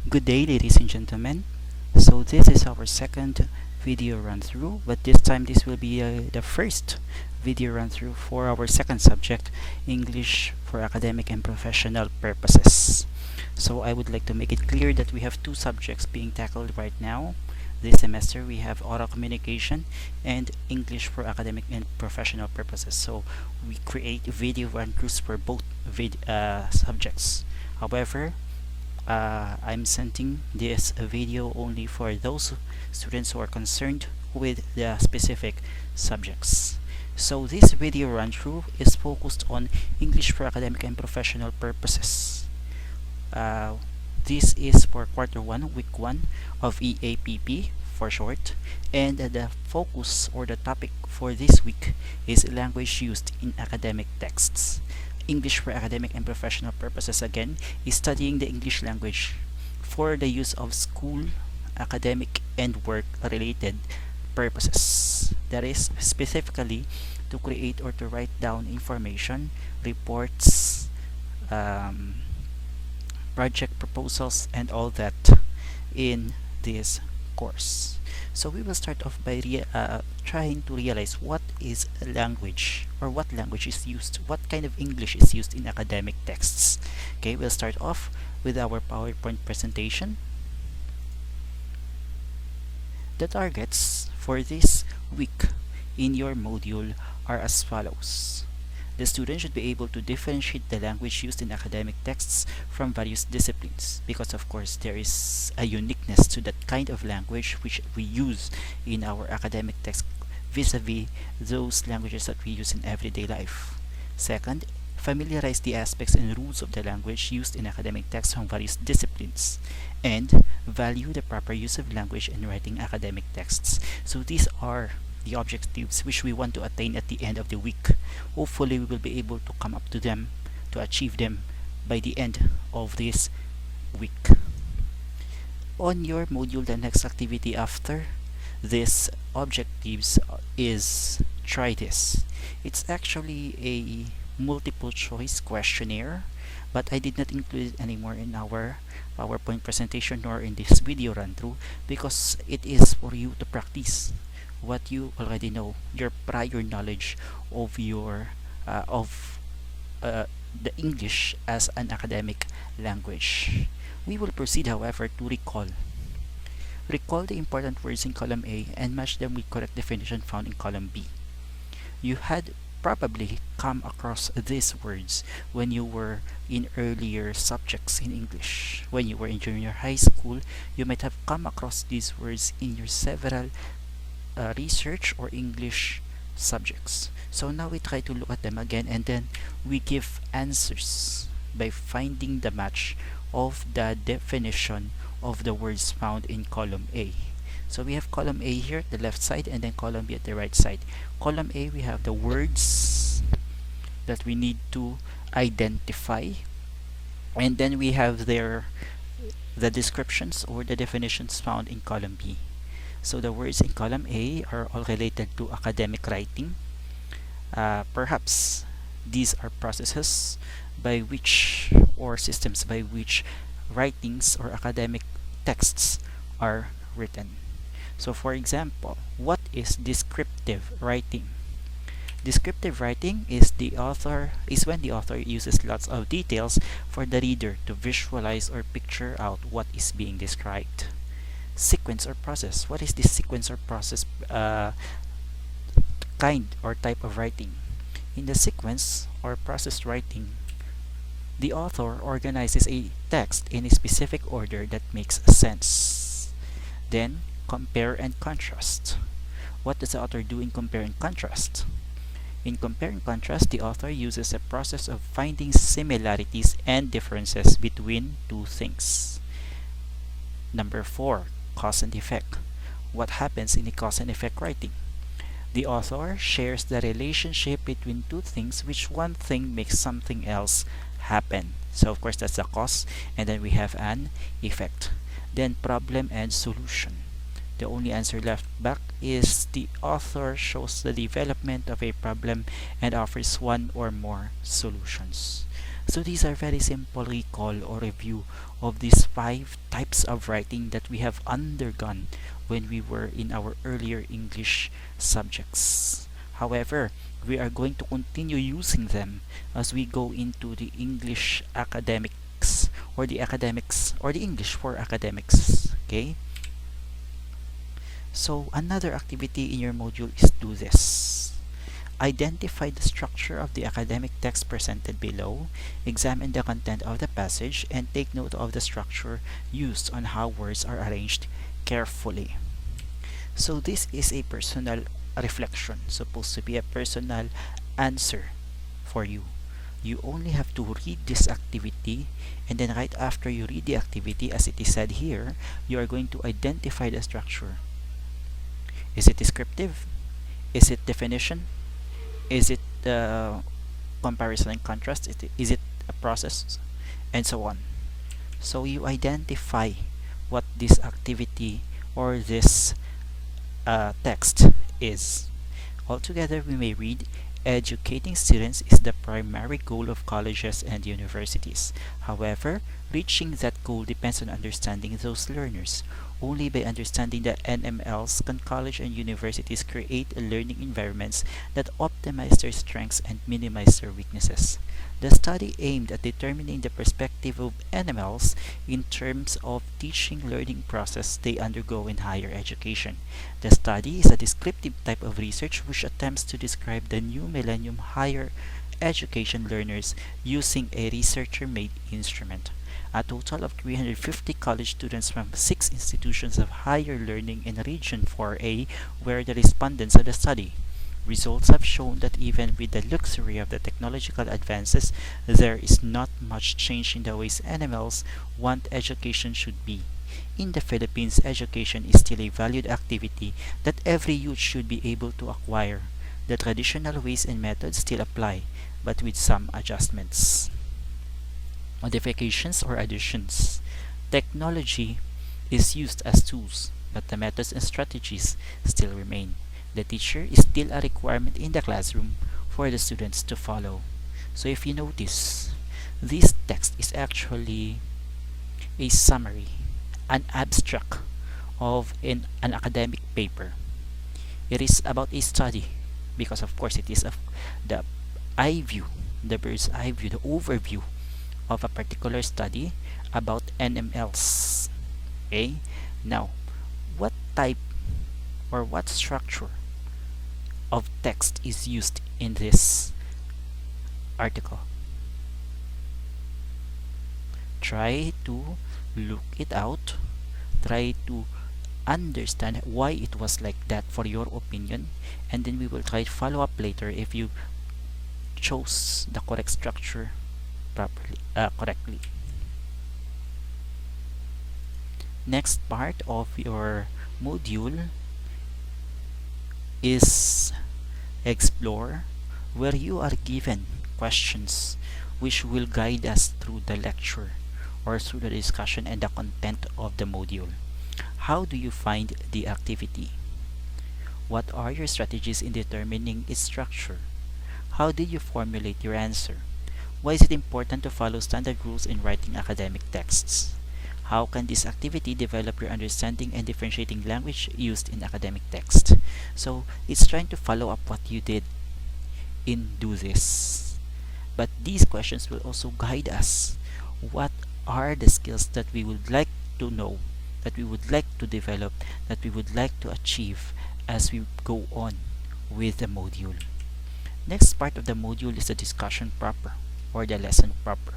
Good day, ladies and gentlemen. So this is our second video run through, but this time this will be the first video run through for our second subject, English for academic and professional purposes. So I would like to make it clear that we have two subjects being tackled right now. This semester we have oral communication and English for academic and professional purposes. So we create video run throughs for both subjects. However, I'm sending this video only for those students who are concerned with the specific subjects. So this video run through is focused on English for academic and professional purposes. This is for Q1, Week 1 of EAPP for short, and the focus or the topic for this week is language used in academic texts. English for academic and professional purposes again is studying the English language for the use of school, academic, and work-related purposes. That is specifically to create or to write down information, reports, project proposals, and all that in this course. So we will start off by trying to realize what is a language, or what language is used, what kind of English is used in academic texts. Okay, we'll start off with our PowerPoint presentation. The targets for this week in your module are as follows. The student should be able to differentiate the language used in academic texts from various disciplines, because of course there is a uniqueness to that kind of language which we use in our academic text vis-a-vis those languages that we use in everyday life. Second, familiarize the aspects and rules of the language used in academic texts from various disciplines, and value the proper use of language in writing academic texts. So these are the objectives which we want to attain at the end of the week. Hopefully we will be able to come up to them, to achieve them by the end of this week. On your module, the next activity after these objectives is try this. It's actually a multiple choice questionnaire, but I did not include it anymore in our PowerPoint presentation nor in this video run through, because it is for you to practice what you already know, your prior knowledge of your the English as an academic language. We will proceed, however, to recall the important words in column A and match them with correct definition found in column B. You had probably come across these words when you were in earlier subjects in English. When you were in junior high school, you might have come across these words in your several research or English subjects. So now we try to look at them again, and then we give answers by finding the match of the definition of the words found in column A. So we have column A here at the left side and then column B at the right side. Column A, we have the words that we need to identify, and then we have the descriptions or the definitions found in column B. So the words in column A are all related to academic writing. Perhaps these are processes by which, or systems by which, writings or academic texts are written. So for example, what is descriptive writing? Descriptive writing is when the author uses lots of details for the reader to visualize or picture out what is being described. Sequence or process. What is this sequence or process kind or type of writing? In the sequence or process writing, the author organizes a text in a specific order that makes sense. Then, compare and contrast. What does the author do in compare and contrast? In compare and contrast, the author uses a process of finding similarities and differences between two things. Number 4. Cause and effect. What happens in the cause and effect writing? The author shares the relationship between two things, which one thing makes something else happen. So of course that's the cause, and then we have an effect. Then problem and solution. The only answer left back is the author shows the development of a problem and offers one or more solutions. So these are very simple recall or review of these 5 types of writing that we have undergone when we were in our earlier English subjects. However, we are going to continue using them as we go into the English academics or the academics or the English for academics. Okay? So another activity in your module is do this. Identify the structure of the academic text presented below, examine the content of the passage, and take note of the structure used on how words are arranged carefully. So this is a personal reflection, supposed to be a personal answer for you. You only have to read this activity, and then right after you read the activity, as it is said here, you are going to identify the structure. Is it descriptive? Is it definition? Is it comparison and contrast? Is it a process? And so on. So you identify what this activity or this text is. Altogether, we may read, educating students is the primary goal of colleges and universities. However, reaching that goal depends on understanding those learners. Only by understanding the NMLs can college and universities create learning environments that optimize their strengths and minimize their weaknesses. The study aimed at determining the perspective of NMLs in terms of teaching learning process they undergo in higher education. The study is a descriptive type of research which attempts to describe the new millennium higher education learners using a researcher-made instrument. A total of 350 college students from 6 institutions of higher learning in Region 4A were the respondents of the study. Results have shown that even with the luxury of the technological advances, there is not much change in the ways NMLs want education should be. In the Philippines, education is still a valued activity that every youth should be able to acquire. The traditional ways and methods still apply, but with some adjustments. Modifications or additions. Technology is used as tools, but the methods and strategies still remain. The teacher is still a requirement in the classroom for the students to follow. So if you notice, this text is actually a summary, an abstract of an academic paper. It is about a study because of course it is the eye view, the bird's eye view, the overview of a particular study about NMLs. Okay? Now, what type or what structure of text is used in this article? Try to look it out. Try to understand why it was like that for your opinion, and then we will try to follow up later if you chose the correct structure correctly. Next part of your module is explore, where you are given questions which will guide us through the lecture or through the discussion and the content of the module. How do you find the activity? What are your strategies in determining its structure? How did you formulate your answer? Why is it important to follow standard rules in writing academic texts? How can this activity develop your understanding and differentiating language used in academic text? So it's trying to follow up what you did in Do This. But these questions will also guide us. What are the skills that we would like to know, that we would like to develop, that we would like to achieve as we go on with the module? Next part of the module is the discussion proper or the lesson proper.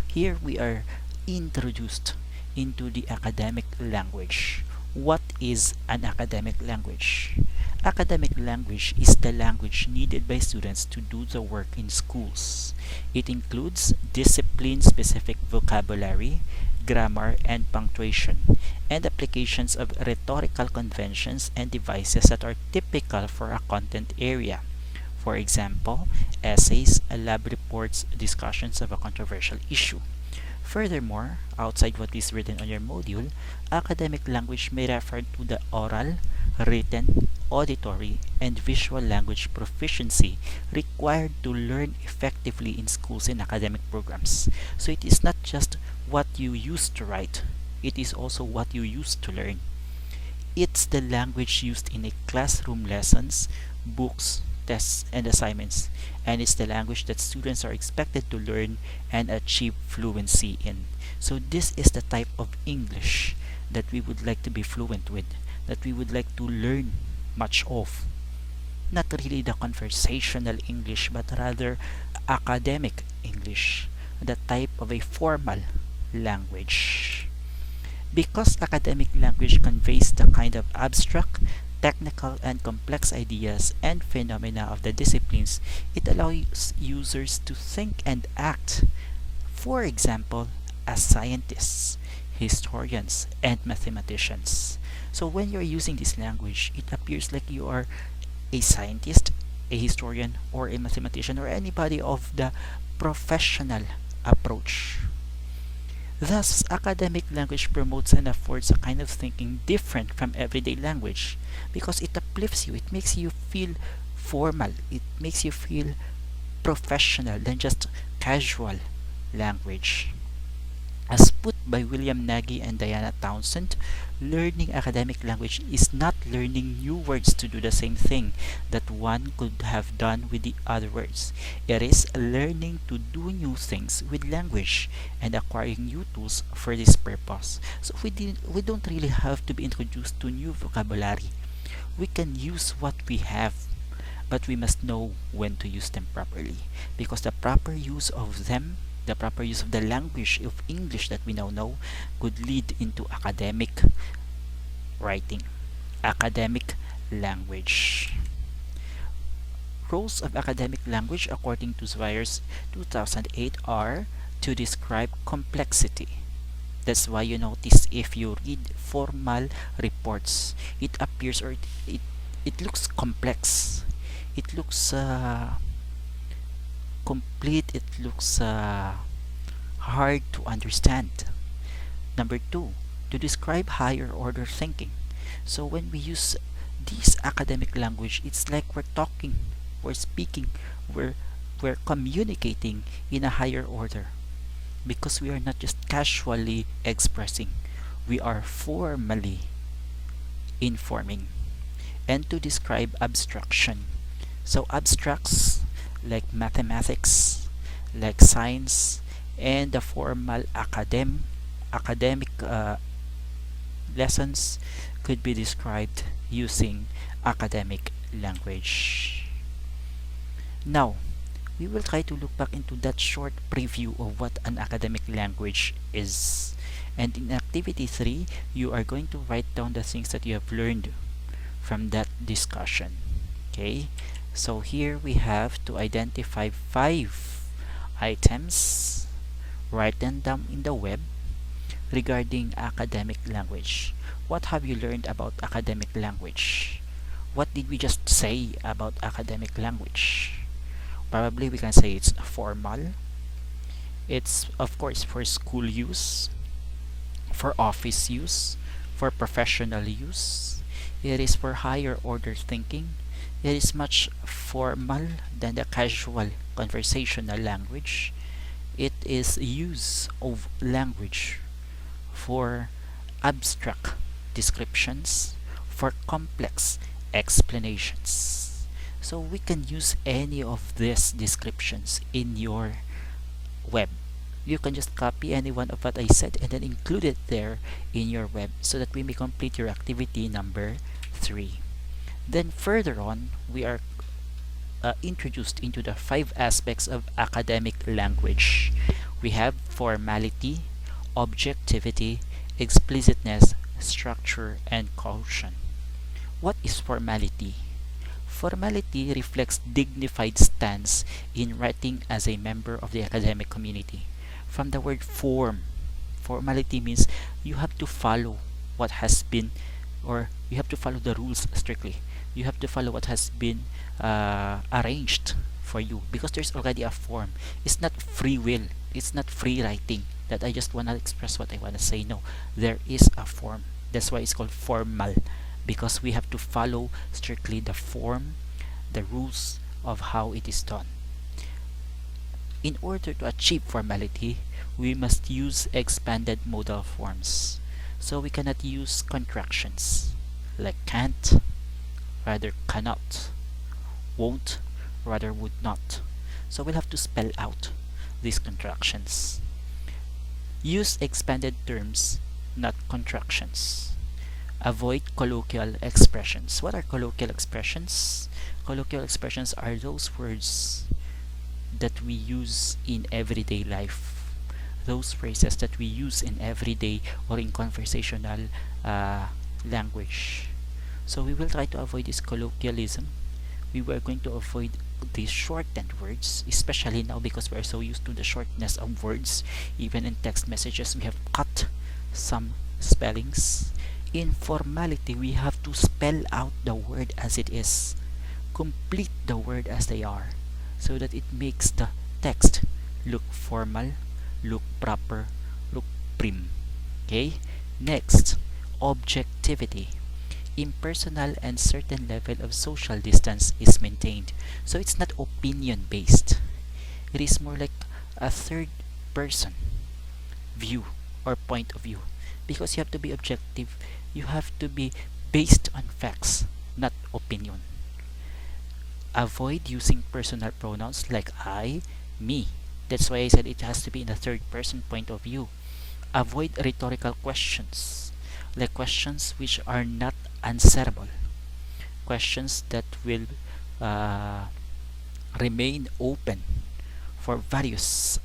Here we are introduced into the academic language. What is an academic language? Academic language is the language needed by students to do the work in schools. It includes discipline-specific vocabulary, grammar and punctuation, and applications of rhetorical conventions and devices that are typical for a content area. For example, essays, lab reports, discussions of a controversial issue. Furthermore, outside what is written on your module, academic language may refer to the oral, written, auditory and visual language proficiency required to learn effectively in schools and academic programs. So it is not just what you used to write, it is also what you used to learn. It's the language used in a classroom lessons, books, tests, and assignments, and it's the language that students are expected to learn and achieve fluency in. So this is the type of English that we would like to be fluent with, that we would like to learn much of. Not really the conversational English, but rather academic English, the type of a formal language. Because academic language conveys the kind of abstract, technical, and complex ideas and phenomena of the disciplines, it allows users to think and act, for example, as scientists, historians, and mathematicians. So when you're using this language, it appears like you are a scientist, a historian, or a mathematician, or anybody of the professional approach. Thus, academic language promotes and affords a kind of thinking different from everyday language because it uplifts you, it makes you feel formal, it makes you feel professional than just casual language. As put by William Nagy and Diana Townsend, learning academic language is not learning new words to do the same thing that one could have done with the other words. It is learning to do new things with language and acquiring new tools for this purpose. So we don't really have to be introduced to new vocabulary. We can use what we have, but we must know when to use them properly because the proper use of them, the proper use of the language of English that we now know could lead into academic writing, academic language. Roles of academic language according to Zweier's 2008 are to describe complexity. That's why you notice if you read formal reports, it appears or it looks complex. It looks complete, it looks hard to understand. Number two, to describe higher order thinking. So when we use this academic language, it's like we're talking, we're speaking, we're communicating in a higher order because we are not just casually expressing, we are formally informing. And to describe abstraction. So abstracts like mathematics, like science, and the formal academic lessons could be described using academic language. Now, we will try to look back into that short preview of what an academic language is. And in activity 3, you are going to write down the things that you have learned from that discussion. Okay? So here we have to identify 5 items, write them down in the web regarding academic language. What have you learned about academic language? What did we just say about academic language? Probably we can say it's formal. It's of course for school use, for office use, for professional use. It is for higher order thinking. It is much formal than the casual conversational language. It is use of language for abstract descriptions, for complex explanations. So we can use any of these descriptions in your web. You can just copy any one of what I said and then include it there in your web so that we may complete your activity number 3. Then further on, we are introduced into the 5 aspects of academic language. We have formality, objectivity, explicitness, structure, and caution. What is formality? Formality reflects dignified stance in writing as a member of the academic community. From the word form, formality means you have to follow what has been, or you have to follow the rules strictly. You have to follow what has been arranged for you because there's already a form. It's not free will. It's not free writing that I just want to express what I want to say. No, there is a form. That's why it's called formal because we have to follow strictly the form, the rules of how it is done. In order to achieve formality, we must use expanded modal forms. So we cannot use contractions like can't, rather cannot, won't, rather would not. So we'll have to spell out these contractions. Use expanded terms, not contractions. Avoid colloquial expressions. What are colloquial expressions? Colloquial expressions are those words that we use in everyday life, those phrases that we use in everyday or in conversational language. So we will try to avoid this colloquialism. We were going to avoid these shortened words, especially now because we are so used to the shortness of words. Even in text messages, we have cut some spellings. In formality, we have to spell out the word as it is, complete the word as they are, so that it makes the text look formal, look proper, look prim. Okay? Next, objectivity. Impersonal and certain level of social distance is maintained. So it's not opinion based. It is more like a third person view or point of view. Because you have to be objective, you have to be based on facts, not opinion. Avoid using personal pronouns like I, me. That's why I said it has to be in a third person point of view. Avoid rhetorical questions, like questions which are not answerable, questions that will remain open for various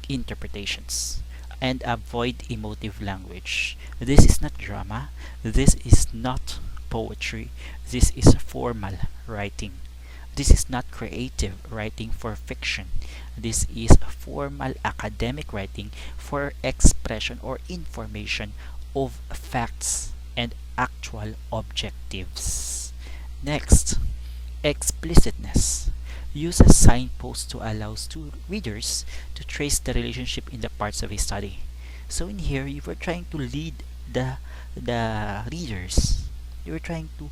interpretations. And avoid emotive language. This is not drama, this is not poetry, this is formal writing. This is not creative writing for fiction. This is formal academic writing for expression or information of facts and actual objectives. Next, explicitness. Use a signpost to allow readers to trace the relationship in the parts of a study. So in here, you were trying to lead the readers. You were trying to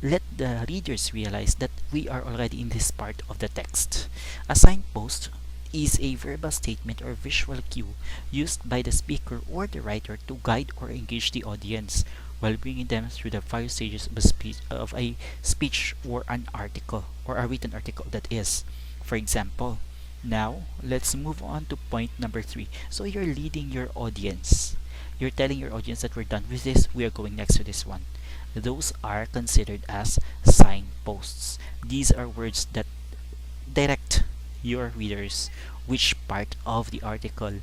let the readers realize that we are already in this part of the text. A signpost is a verbal statement or visual cue used by the speaker or the writer to guide or engage the audience while bringing them through the various stages of a speech or an article, or a written article, that is. For example, now let's move on to point number 3. So you're leading your audience. You're telling your audience that we're done with this, we are going next to this one. Those are considered as signposts. These are words that direct your readers which part of the article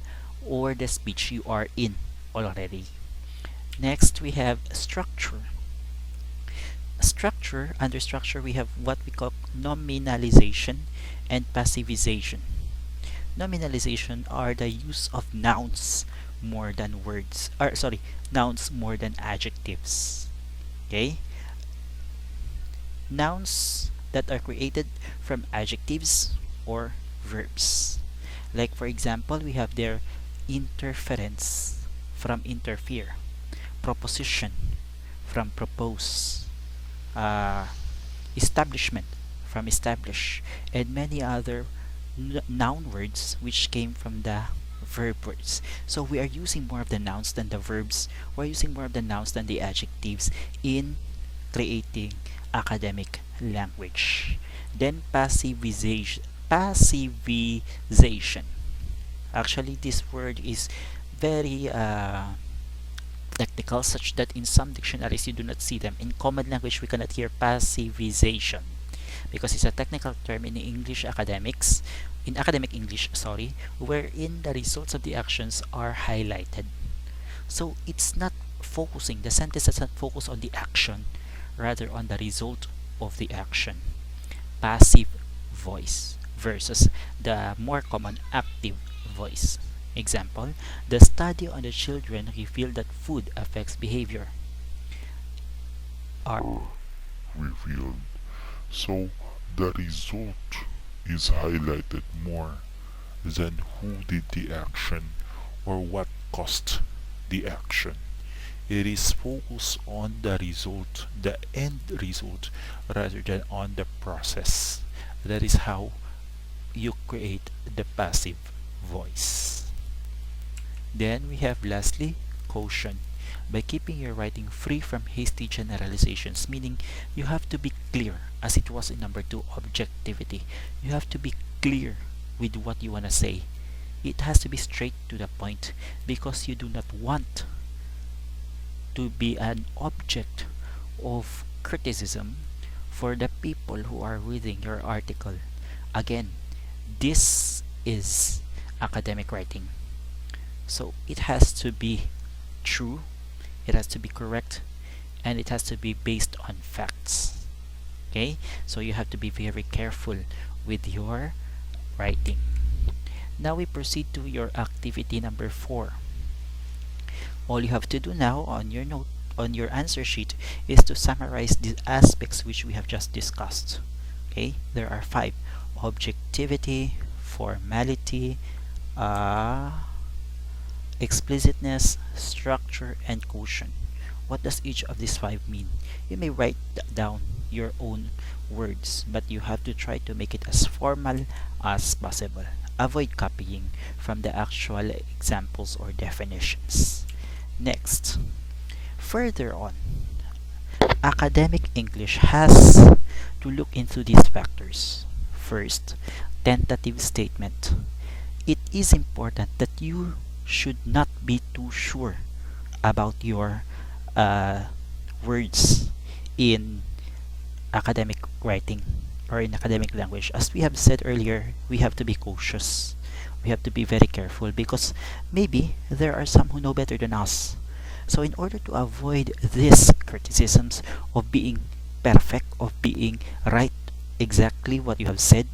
or the speech you are in already. Next, we have structure. Under structure, we have what we call nominalization and passivization. Nominalization are the use of nouns more than nouns more than adjectives. Okay? Nouns that are created from adjectives or verbs. Like for example, we have there interference from interfere, proposition from propose, establishment from establish, and many other noun words which came from the verb words. So we are using more of the nouns than the verbs. We're using more of the nouns than the adjectives in creating academic language. Then passivization. Actually, this word is very technical, such that in some dictionaries you do not see them. In common language, we cannot hear passivization because it's a technical term in English academics, in academic English, wherein the results of the actions are highlighted. So it's not focusing, the sentence does not focus on the action, rather on the result of the action. Passive voice versus the more common active voice. Example, the study on the children revealed that food affects behavior. Revealed. So the result is highlighted more than who did the action or what caused the action. It is focused on the result, the end result, rather than on the process. That is how you create the passive voice. Then we have lastly caution. By keeping your writing free from hasty generalizations, meaning you have to be clear, as it was in number 2, objectivity. You have to be clear with what you want to say. It has to be straight to the point because you do not want to be an object of criticism for the people who are reading your article. Again, this is academic writing. So it has to be true, it has to be correct, and it has to be based on facts. Okay? So you have to be very careful with your writing. Now we proceed to your activity number 4. All you have to do now on your note, on your answer sheet, is to summarize the aspects which we have just discussed. Okay? There are 5: objectivity, formality, explicitness, structure, and quotient. What does each of these 5 mean? You may write down your own words, but you have to try to make it as formal as possible. Avoid copying from the actual examples or definitions. Next, further on, academic English has to look into these factors. First, tentative statement. It is important that you should not be too sure about your words in academic writing or in academic language. As we have said earlier, we have to be cautious. We have to be very careful because maybe there are some who know better than us. So in order to avoid these criticisms of being perfect, of being right exactly what you have said,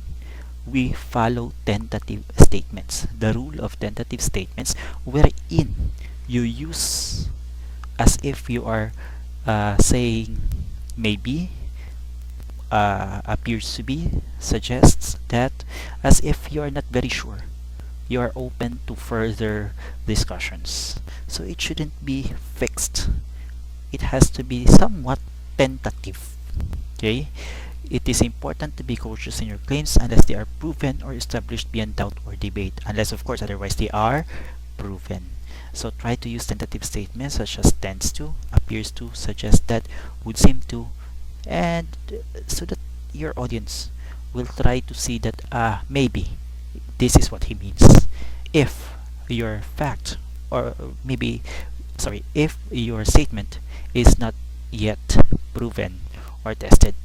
we follow tentative statements. The rule of tentative statements wherein you use as if you are saying maybe, appears to be, suggests that, as if you are not very sure. You are open to further discussions. So it shouldn't be fixed. It has to be somewhat tentative. Okay? It is important to be cautious in your claims unless they are proven or established beyond doubt or debate. Unless, of course, otherwise they are proven. So try to use tentative statements such as tends to, appears to, suggests that, would seem to, and so that your audience will try to see that maybe this is what he means. If your fact, or maybe, sorry, if your statement is not yet proven or tested.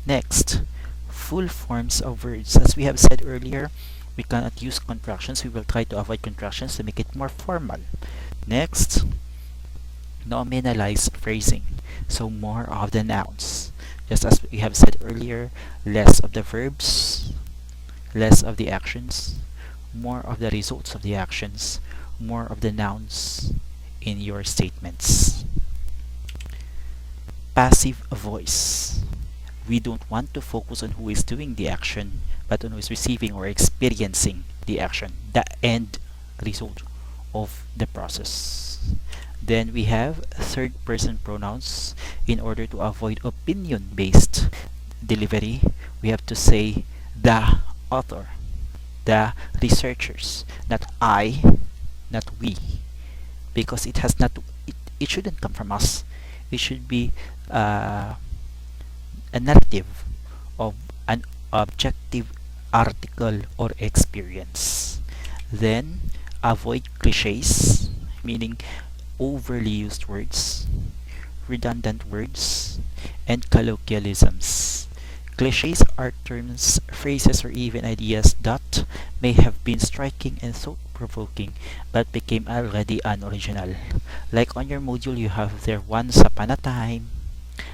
Next, full forms of words. As we have said earlier, we cannot use contractions. We will try to avoid contractions to make it more formal. Next, nominalize phrasing. So more of the nouns. Just as we have said earlier, less of the verbs, less of the actions, more of the results of the actions, more of the nouns in your statements. Passive voice. We don't want to focus on who is doing the action, but on who is receiving or experiencing the action, the end result of the process. Then we have third person pronouns. In order to avoid opinion-based delivery, we have to say the author, the researchers, not I, not we, because it has not, it shouldn't come from us. It should be a narrative of an objective article or experience. Then avoid cliches, meaning overly used words, redundant words, and colloquialisms. Cliches are terms, phrases, or even ideas that may have been striking and thought-provoking but became already unoriginal. Like on your module, you have there once upon a time,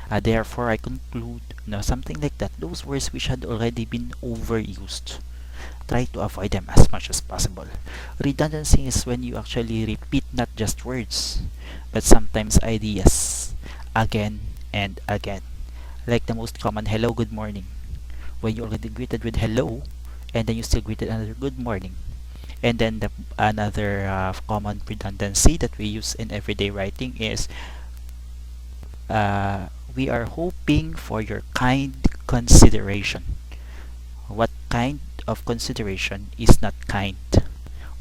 therefore I conclude, something like that. Those words which had already been overused. Try to avoid them as much as possible. Redundancy is when you actually repeat not just words, but sometimes ideas again and again. Like the most common hello, good morning. When you already greeted with hello, and then you still greeted another good morning. And then another common redundancy that we use in everyday writing is we are hoping for your kind consideration. What kind of consideration is not kind?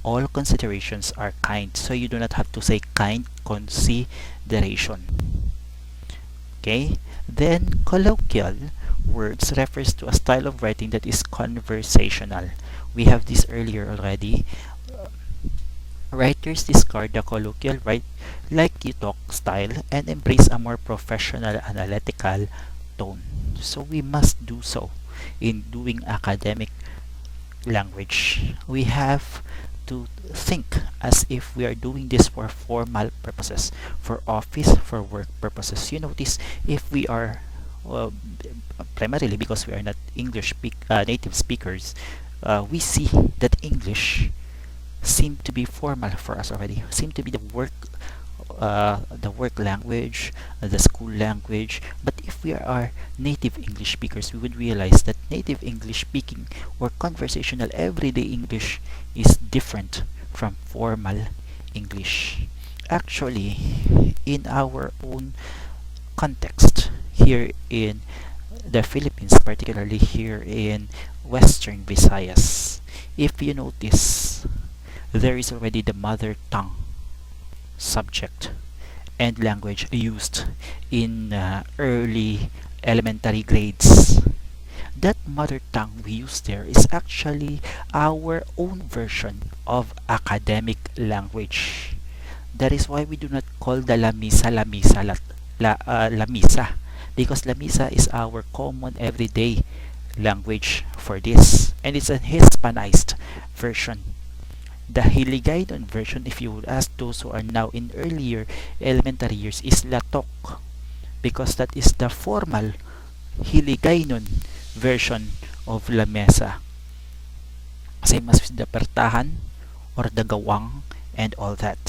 All considerations are kind, so you do not have to say kind consideration. Okay? Then colloquial words refers to a style of writing that is conversational. We have this earlier already. Writers discard the colloquial write like you talk style and embrace a more professional analytical tone. So we must do so in doing academic language. We have to think as if we are doing this for formal purposes, for office, for work purposes. You notice if we are primarily because we are not native speakers, we see that English seem to be formal for us already. Seem to be the work language, the school language. But if we are native English speakers, we would realize that native English speaking or conversational everyday English is different from formal English. Actually, in our own context here in the Philippines, particularly here in Western Visayas, if you notice, there is already the mother tongue subject and language used in early elementary grades. That mother tongue we use there is actually our own version of academic language. That is why we do not call the lamisa lamisa lamisa, because lamisa is our common everyday language for this, and it's a Hispanized version. The Hiligaynon version, if you would ask those who are now in earlier elementary years, is Latok, because that is the formal Hiligaynon version of lamesa. Same as with the pertahan or the gawang and all that.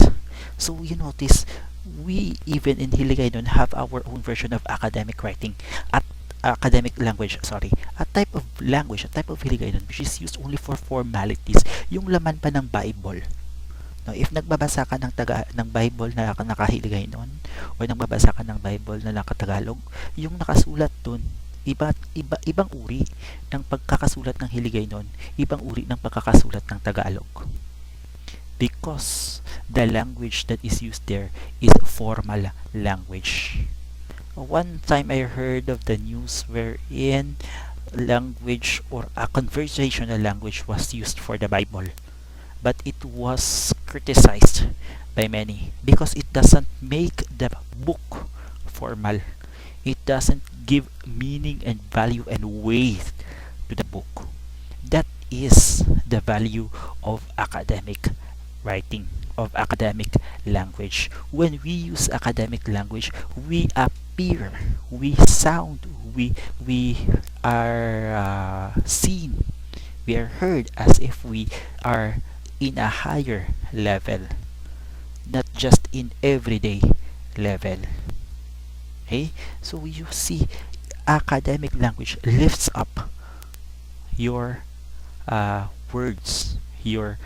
So you notice we even in Hiligaynon have our own version of academic writing at academic language, sorry, a type of language, a type of Hiligaynon which is used only for formalities, yung laman pa ng Bible. No, if nagbabasa ka ng Bible na naka-Hiligaynon o nagbabasa ka ng Bible na naka-Tagalog, yung nakasulat dun, ibang uri ng pagkakasulat ng Hiligaynon, ibang uri ng pagkakasulat ng Tagalog. Because the language that is used there is formal language. One time I heard of the news wherein language or a conversational language was used for the Bible, but it was criticized by many because it doesn't make the book formal. It doesn't give meaning and value and weight to the book. That is the value of academic writing, of academic language. When we use academic language, we appear, we sound, we are seen, we are heard as if we are in a higher level, not just in everyday level. Okay, so you see, academic language lifts up your words, your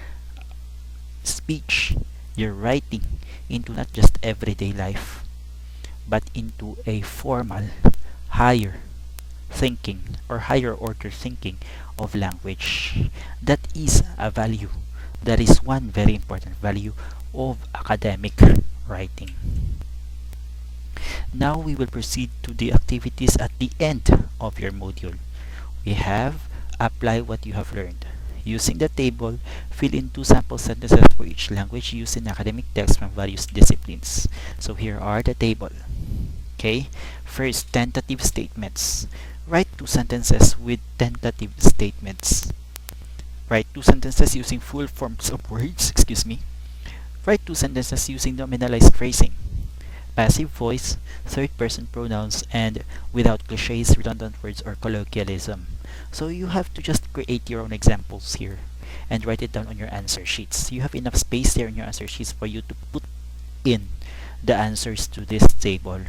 speech, your writing into not just everyday life, but into a formal, higher thinking or higher order thinking of language. That is a value. That is one very important value of academic writing. Now we will proceed to the activities at the end of your module. We have apply what you have learned. Using the table, fill in 2 sample sentences for each language used in academic texts from various disciplines. So here are the table. Okay, first, tentative statements. Write 2 sentences with tentative statements. Write 2 sentences using full forms of words, Write 2 sentences using nominalized phrasing, passive voice, third-person pronouns, and without cliches, redundant words, or colloquialism. So you have to just create your own examples here and write it down on your answer sheets. You have enough space there in your answer sheets for you to put in the answers to this table.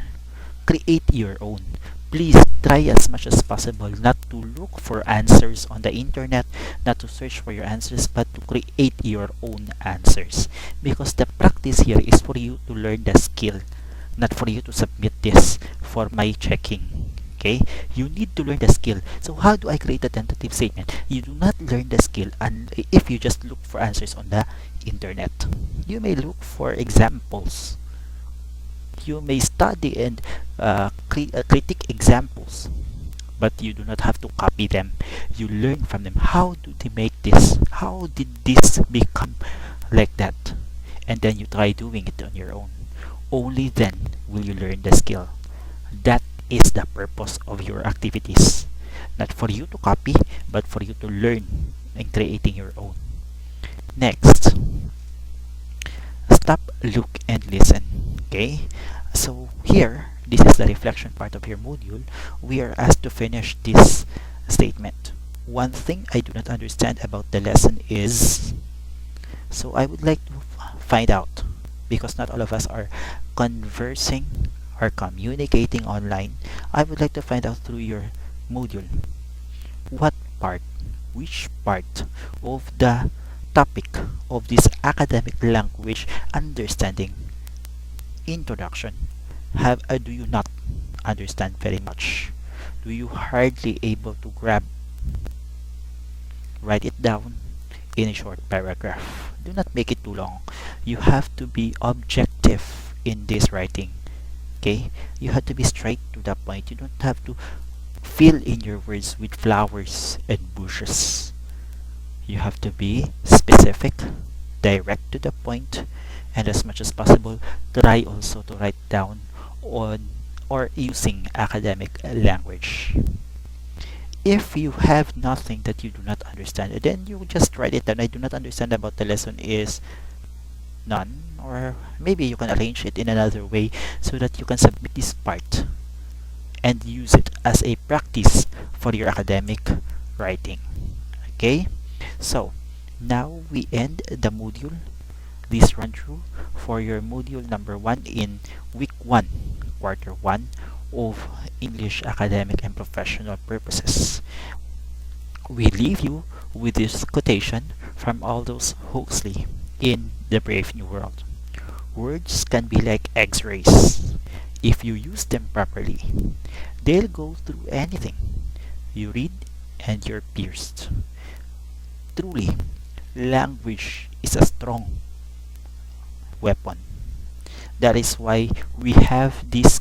Create your own. Please try as much as possible not to look for answers on the internet, not to search for your answers, but to create your own answers. Because the practice here is for you to learn the skill, not for you to submit this for my checking. Okay, you need to learn the skill. So how do I create a tentative statement? You do not learn the skill and if you just look for answers on the internet. You may look for examples, you may study and critique examples, but you do not have to copy them. You learn from them. How do they make this? How did this become like that? And then you try doing it on your own. Only then will you learn the skill. That is the purpose of your activities. Not for you to copy, but for you to learn and creating your own. Next, stop, look, and listen. Okay, so here, this is the reflection part of your module. We are asked to finish this statement. One thing I do not understand about the lesson is, so I would like to find out, because not all of us are conversing or communicating online. I would like to find out through your module what part, which part of the topic of this academic language understanding introduction do you not understand very much? Do you hardly able to grab? Write it down in a short paragraph. Do not make it too long. You have to be objective in this writing. Okay? You have to be straight to the point. You don't have to fill in your words with flowers and bushes. You have to be specific, direct to the point, and as much as possible, try also to write down on or using academic language. If you have nothing that you do not understand, then you just write it down. I do not understand about the lesson is none, or maybe you can arrange it in another way so that you can submit this part and use it as a practice for your academic writing. Okay, so now we end the module, this run through for your module number 1 in week 1, quarter 1 of English academic and professional purposes. We leave you with this quotation from Aldous Huxley in The Brave New World. Words can be like X-rays. If you use them properly, they'll go through anything you read and you're pierced. Truly, language is a strong weapon. That is why we have this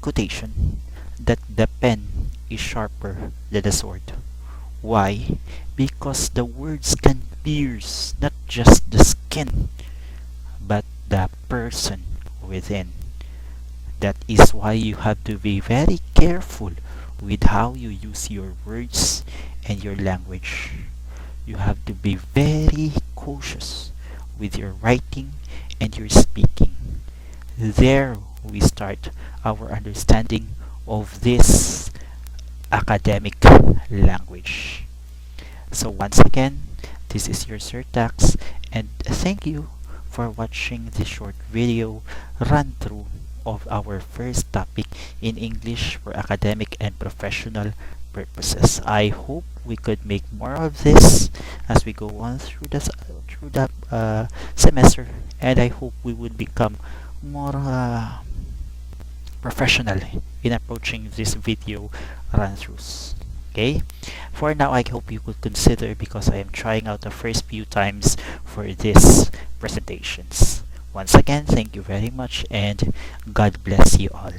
quotation that the pen is sharper than the sword. Why? Because the words can pierce not just the skin, but the person within. That is why you have to be very careful with how you use your words and your language. You have to be very cautious with your writing and your speaking. There we start our understanding of this academic language. So once again, this is your Sir Tax, and thank you for watching this short video run through of our first topic in English for academic and professional purposes. I hope we could make more of this as we go on through the semester, and I hope we would become more professional in approaching this video run-throughs. Okay, for now I hope you could consider, because I am trying out the first few times for these presentations. Once again, thank you very much, and God bless you all.